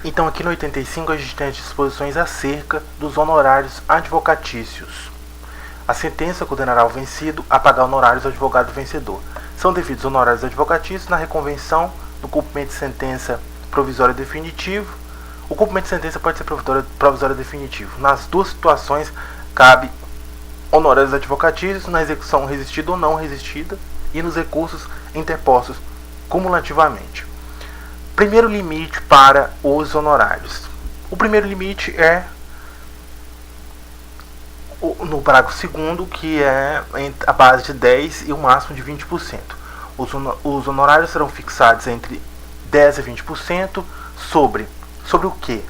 Então aqui no 85 a gente tem as disposições acerca dos honorários advocatícios. A sentença condenará o vencido a pagar honorários ao advogado vencedor. São devidos honorários advocatícios na reconvenção, no cumprimento de sentença provisória definitivo. O cumprimento de sentença pode ser provisório definitivo. Nas duas situações cabe honorários advocatícios na execução resistida ou não resistida e nos recursos interpostos cumulativamente. Primeiro limite para os honorários. O primeiro limite é no parágrafo 2º, que é a base de 10% e o máximo de 20%. Os honorários serão fixados entre 10% e 20% sobre o quê?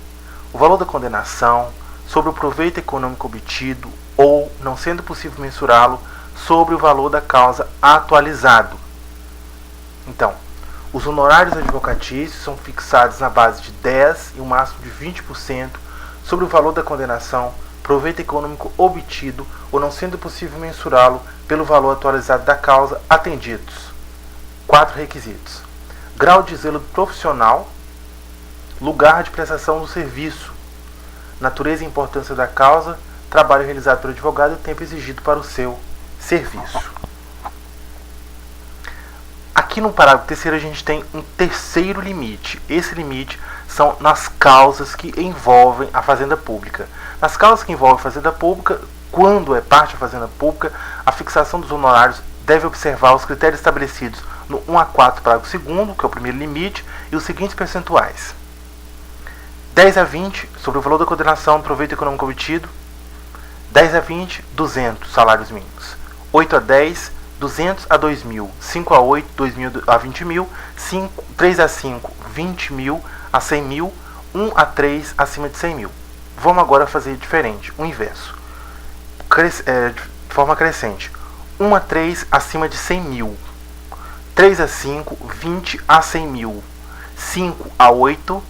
O valor da condenação, sobre o proveito econômico obtido ou, não sendo possível mensurá-lo, sobre o valor da causa atualizado. Então, os honorários advocatícios são fixados na base de 10% e o máximo de 20% sobre o valor da condenação, proveito econômico obtido ou não sendo possível mensurá-lo pelo valor atualizado da causa atendidos. 4 requisitos: grau de zelo profissional, lugar de prestação do serviço, natureza e importância da causa, trabalho realizado pelo advogado e tempo exigido para o seu serviço. Aqui no parágrafo 3º a gente tem um terceiro limite. Esse limite são nas causas que envolvem a fazenda pública. Nas causas que envolvem a fazenda pública, quando é parte da fazenda pública, a fixação dos honorários deve observar os critérios estabelecidos no 1 a 4, parágrafo 2º, que é o primeiro limite, e os seguintes percentuais: 10 a 20 sobre o valor da condenação, proveito econômico obtido; 10 a 20, 200 salários mínimos; 8 a 10, 200 a 2.000; 5 a 8, 2.000 a 20.000; 3 a 5, 20.000 a 100.000; 1 a 3, acima de 100.000. Vamos agora fazer diferente, o inverso. De forma crescente. 1 a 3, acima de 100.000. 3 a 5, 20 a 100.000. 5 a 8,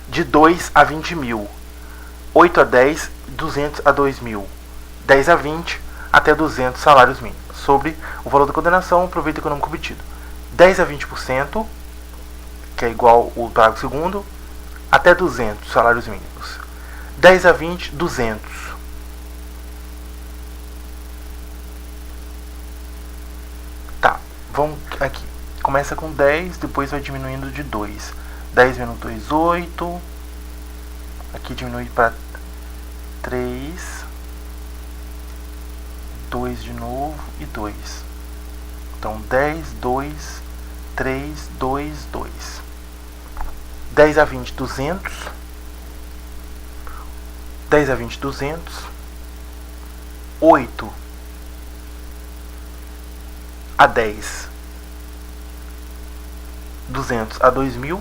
de 2 a 20.000. 8 a 10, 200 a 2.000. 10 a 20, até 200 salários mínimos, sobre o valor da condenação, o proveito econômico obtido. 10 a 20%, que é igual ao parágrafo 2º, até 200 salários mínimos. 10 a 20, 200. Tá, vamos aqui. Começa com 10, depois vai diminuindo de 2. 10 menos 2, 8. Aqui diminui para 3. 2 de novo e 2. Então 10, 2, 3, 2, 2. 10 a 20, 200. 10 a 20, 200. 8 a 10, 200 a 2.000.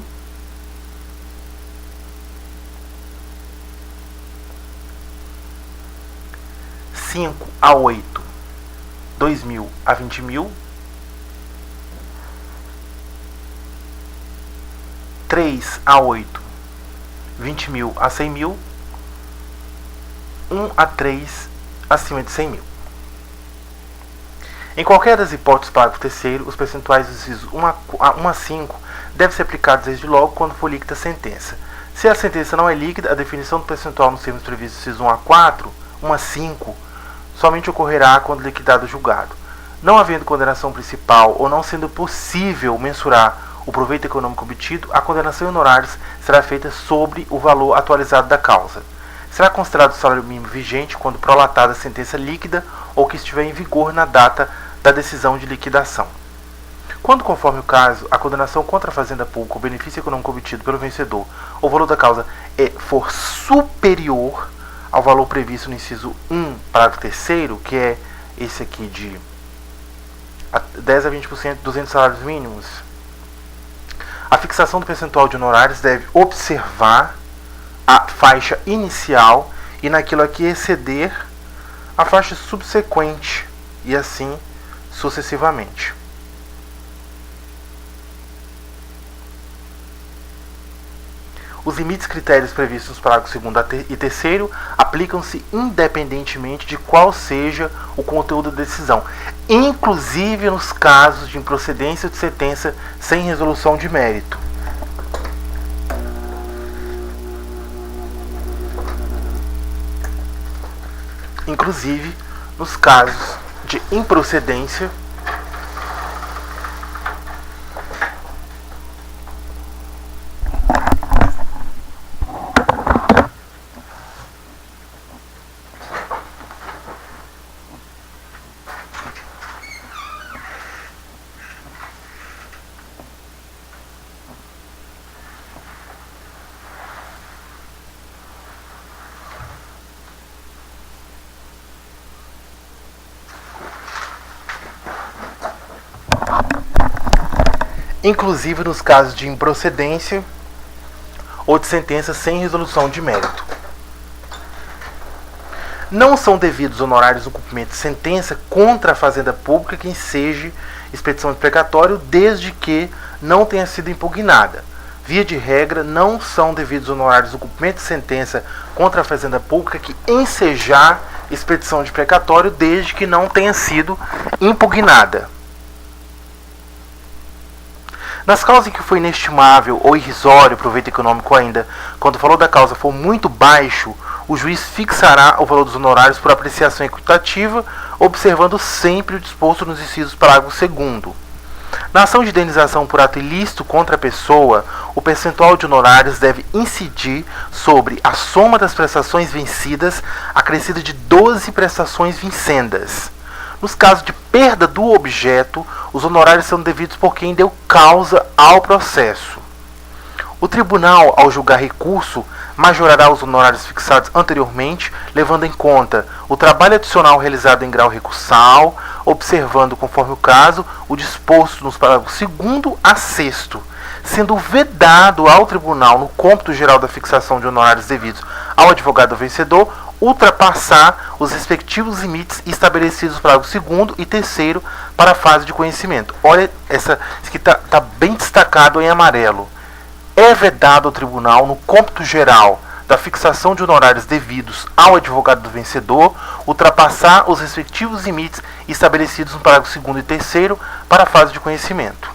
5 a 8, 2.000 a 20.000. 3 a 8, 20.000 a 100.000. 1 a 3, acima de 100.000. Em qualquer das hipóteses do parágrafo 3º, os percentuais dos incisos 1 a 5 devem ser aplicados desde logo quando for líquida a sentença. Se a sentença não é líquida, a definição do percentual nos termos previstos nos incisos 1 a 4, 1 a 5, somente ocorrerá quando liquidado o julgado. Não havendo condenação principal ou não sendo possível mensurar o proveito econômico obtido, a condenação em honorários será feita sobre o valor atualizado da causa. Será considerado o salário mínimo vigente quando prolatada a sentença líquida ou que estiver em vigor na data da decisão de liquidação. Quando, conforme o caso, a condenação contra a fazenda pública ou benefício econômico obtido pelo vencedor ou o valor da causa for superior ao valor previsto no inciso 1, parágrafo 3º, que é esse aqui de 10 a 20%, 200 salários mínimos, a fixação do percentual de honorários deve observar a faixa inicial e naquilo a que exceder a faixa subsequente e assim sucessivamente. Os limites critérios previstos nos parágrafos 2º e 3º aplicam-se independentemente de qual seja o conteúdo da decisão, inclusive nos casos de improcedência de sentença sem resolução de mérito. inclusive nos casos de improcedência inclusive nos casos de improcedência ou de sentença sem resolução de mérito. Não são devidos honorários no cumprimento de sentença contra a Fazenda Pública que enseje expedição de precatório, desde que não tenha sido impugnada. Via de regra, não são devidos honorários no cumprimento de sentença contra a Fazenda Pública que ensejar expedição de precatório, desde que não tenha sido impugnada. Nas causas em que foi inestimável ou irrisório o proveito econômico ainda, quando o valor da causa for muito baixo, o juiz fixará o valor dos honorários por apreciação equitativa, observando sempre o disposto nos incisos parágrafo 2º. Na ação de indenização por ato ilícito contra a pessoa, o percentual de honorários deve incidir sobre a soma das prestações vencidas, acrescida de 12 prestações vincendas. Nos casos de perda do objeto, os honorários são devidos por quem deu causa ao processo. O tribunal, ao julgar recurso, majorará os honorários fixados anteriormente, levando em conta o trabalho adicional realizado em grau recursal, observando, conforme o caso, o disposto nos parágrafos 2º a 6º, sendo vedado ao tribunal, no cômputo geral da fixação de honorários devidos ao advogado vencedor, ultrapassar os respectivos limites estabelecidos no parágrafo 2º e 3º para a fase de conhecimento. Olha, isso aqui está bem destacado em amarelo. É vedado ao tribunal, no cômputo geral da fixação de honorários devidos ao advogado do vencedor, ultrapassar os respectivos limites estabelecidos no parágrafo 2º e 3º para a fase de conhecimento.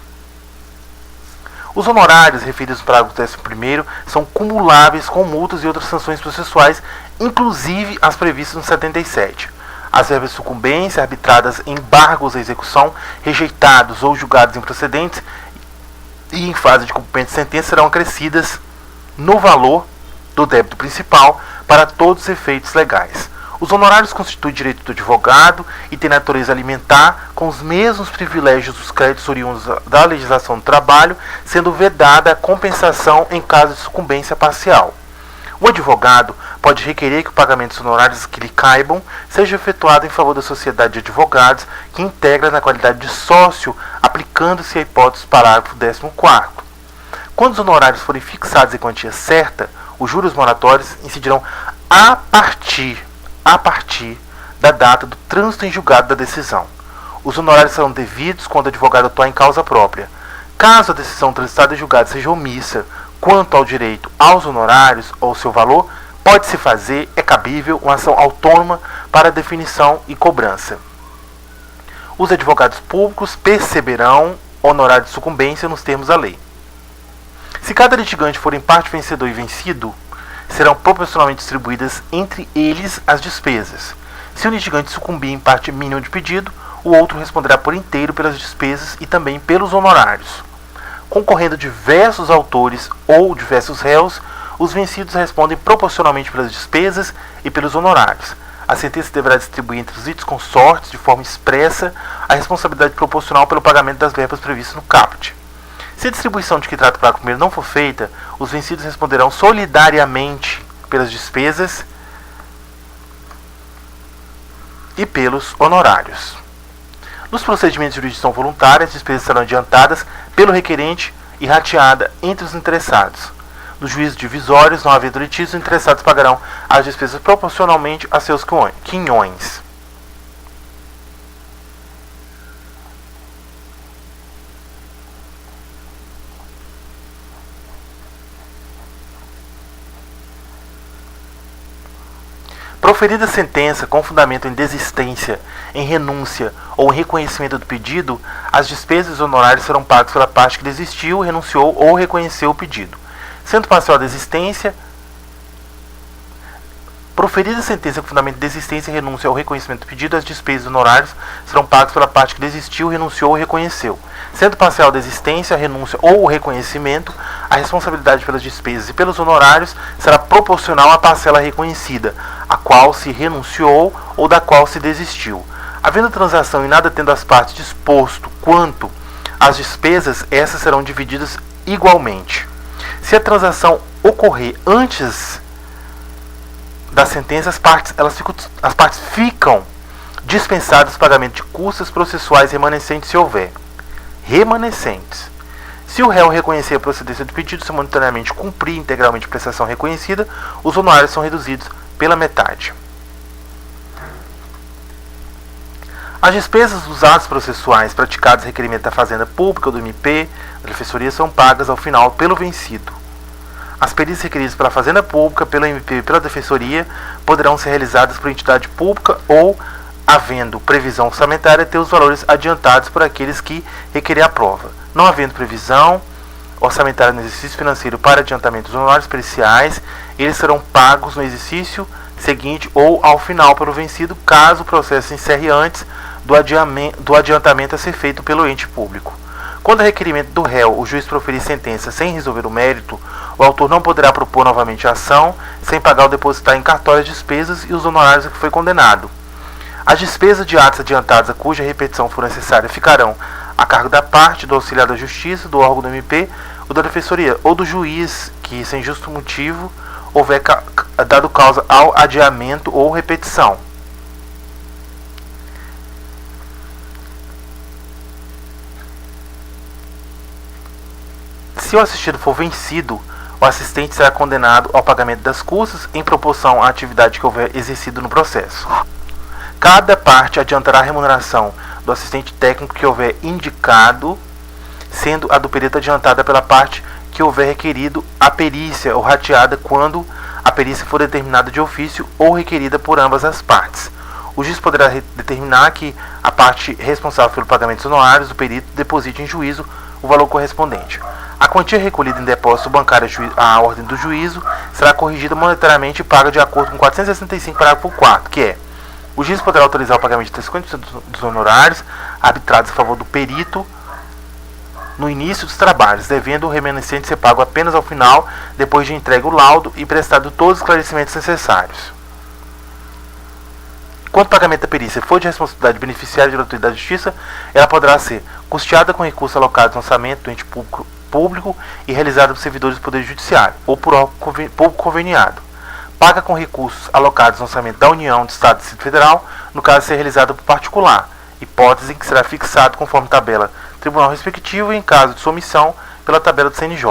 Os honorários referidos no parágrafo 11º são cumuláveis com multas e outras sanções processuais, inclusive as previstas no 77. As verbas de sucumbência arbitradas em embargos à execução, rejeitados ou julgados improcedentes e em fase de cumprimento de sentença serão acrescidas no valor do débito principal para todos os efeitos legais. Os honorários constituem direito do advogado e têm natureza alimentar, com os mesmos privilégios dos créditos oriundos da legislação do trabalho, sendo vedada a compensação em caso de sucumbência parcial. O advogado pode requerer que o pagamento dos honorários que lhe caibam seja efetuado em favor da sociedade de advogados que integra na qualidade de sócio, aplicando-se a hipótese do parágrafo 14º. Quando os honorários forem fixados em quantia certa, os juros moratórios incidirão a partir da data do trânsito em julgado da decisão. Os honorários serão devidos quando o advogado atuar em causa própria. Caso a decisão transitada em julgado seja omissa quanto ao direito aos honorários ou seu valor, pode-se fazer, é cabível, uma ação autônoma para definição e cobrança. Os advogados públicos perceberão honorário de sucumbência nos termos da lei. Se cada litigante for em parte vencedor e vencido, serão proporcionalmente distribuídas entre eles as despesas. Se o litigante sucumbir em parte mínima de pedido, o outro responderá por inteiro pelas despesas e também pelos honorários. Concorrendo diversos autores ou diversos réus, os vencidos respondem proporcionalmente pelas despesas e pelos honorários. A sentença deverá distribuir entre os litisconsortes, de forma expressa, a responsabilidade proporcional pelo pagamento das verbas previstas no caput. Se a distribuição de que trata o parágrafo 1º não for feita, os vencidos responderão solidariamente pelas despesas e pelos honorários. Nos procedimentos de jurisdição voluntária, as despesas serão adiantadas pelo requerente e rateada entre os interessados. Nos juízos divisórios, não havendo litígios, os interessados pagarão as despesas proporcionalmente a seus quinhões. Proferida sentença com fundamento em desistência, em renúncia ou em reconhecimento do pedido, as despesas e honorários serão pagos pela parte que desistiu, renunciou ou reconheceu o pedido. Sendo parcial a desistência, Proferida a sentença com fundamento de desistência e renúncia ao reconhecimento do pedido, as despesas e honorários serão pagos pela parte que desistiu, renunciou ou reconheceu. Sendo parcial a desistência, a renúncia ou o reconhecimento, a responsabilidade pelas despesas e pelos honorários será proporcional à parcela reconhecida, a qual se renunciou ou da qual se desistiu. Havendo transação e nada tendo as partes disposto quanto às despesas, essas serão divididas igualmente. Se a transação ocorrer antes da sentença, as partes ficam dispensadas do pagamento de custas processuais remanescentes, se houver. Remanescentes. Se o réu reconhecer a procedência do pedido, simultaneamente cumprir integralmente a prestação reconhecida, os honorários são reduzidos pela metade. As despesas dos atos processuais praticados em requerimento da Fazenda Pública ou do MP, da Defensoria, são pagas ao final pelo vencido. As perícias requeridas pela Fazenda Pública, pela MP e pela Defensoria poderão ser realizadas por entidade pública ou, havendo previsão orçamentária, ter os valores adiantados por aqueles que requerer a prova. Não havendo previsão orçamentária no exercício financeiro para adiantamento dos honorários periciais, eles serão pagos no exercício seguinte ou ao final pelo vencido, caso o processo se encerre antes do adiantamento a ser feito pelo ente público. Quando a requerimento do réu o juiz proferir sentença sem resolver o mérito, o autor não poderá propor novamente a ação sem pagar ou depositar em cartório as despesas e os honorários a que foi condenado. As despesas de atos adiantados a cuja repetição for necessária ficarão a cargo da parte, do auxiliar da justiça, do órgão do MP, ou da defensoria, ou do juiz que, sem justo motivo, houver dado causa ao adiamento ou repetição. Se o assistido for vencido, o assistente será condenado ao pagamento das custas em proporção à atividade que houver exercido no processo. Cada parte adiantará a remuneração do assistente técnico que houver indicado, sendo a do perito adiantada pela parte que houver requerido a perícia ou rateada quando a perícia for determinada de ofício ou requerida por ambas as partes. O juiz poderá determinar que a parte responsável pelo pagamento dos honorários do perito deposite em juízo o valor correspondente. A quantia recolhida em depósito bancário à ordem do juízo será corrigida monetariamente e paga de acordo com 465, parágrafo 4, que é: o juiz poderá autorizar o pagamento de 50% dos honorários arbitrados a favor do perito no início dos trabalhos, devendo o remanescente ser pago apenas ao final, depois de entregue o laudo e prestado todos os esclarecimentos necessários. Quando o pagamento da perícia for de responsabilidade beneficiária de gratuidade da justiça, ela poderá ser custeada com recursos alocados no orçamento do ente público e realizada por servidores do Poder Judiciário ou por órgão público conveniado. Paga com recursos alocados no orçamento da União, do Estado e do Distrito Federal, no caso de ser realizada por particular, hipótese em que será fixado conforme tabela tribunal respectivo e, em caso de sua omissão, pela tabela do CNJ.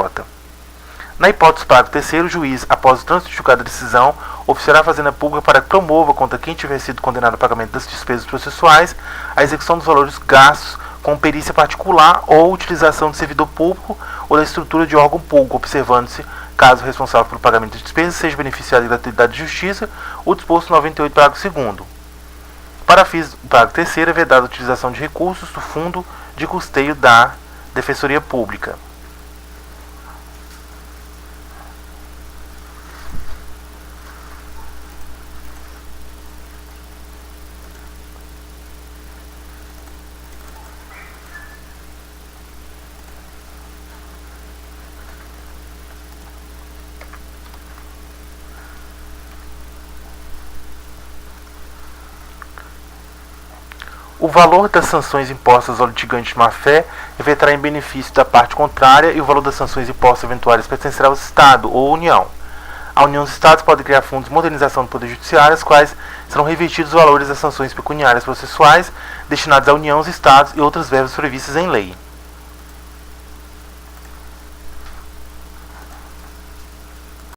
Na hipótese do parágrafo 3º, o juiz, após o trânsito de julgado da decisão, oficiará a Fazenda Pública para que promova contra quem tiver sido condenado ao pagamento das despesas processuais a execução dos valores gastos com perícia particular ou utilização de servidor público ou da estrutura de órgão público, observando-se, caso o responsável pelo pagamento de despesas seja beneficiado de gratuidade de justiça, o disposto no 98, parágrafo 2º. Para fins do parágrafo 3º, é vedada a utilização de recursos do Fundo de Custeio da Defensoria Pública. O valor das sanções impostas ao litigante de má-fé reverterá em benefício da parte contrária e o valor das sanções impostas eventuais pertencerá ao Estado ou União. A União dos Estados pode criar fundos de modernização do Poder Judiciário, os quais serão revertidos os valores das sanções pecuniárias processuais destinados à União, aos Estados e outras verbas previstas em lei.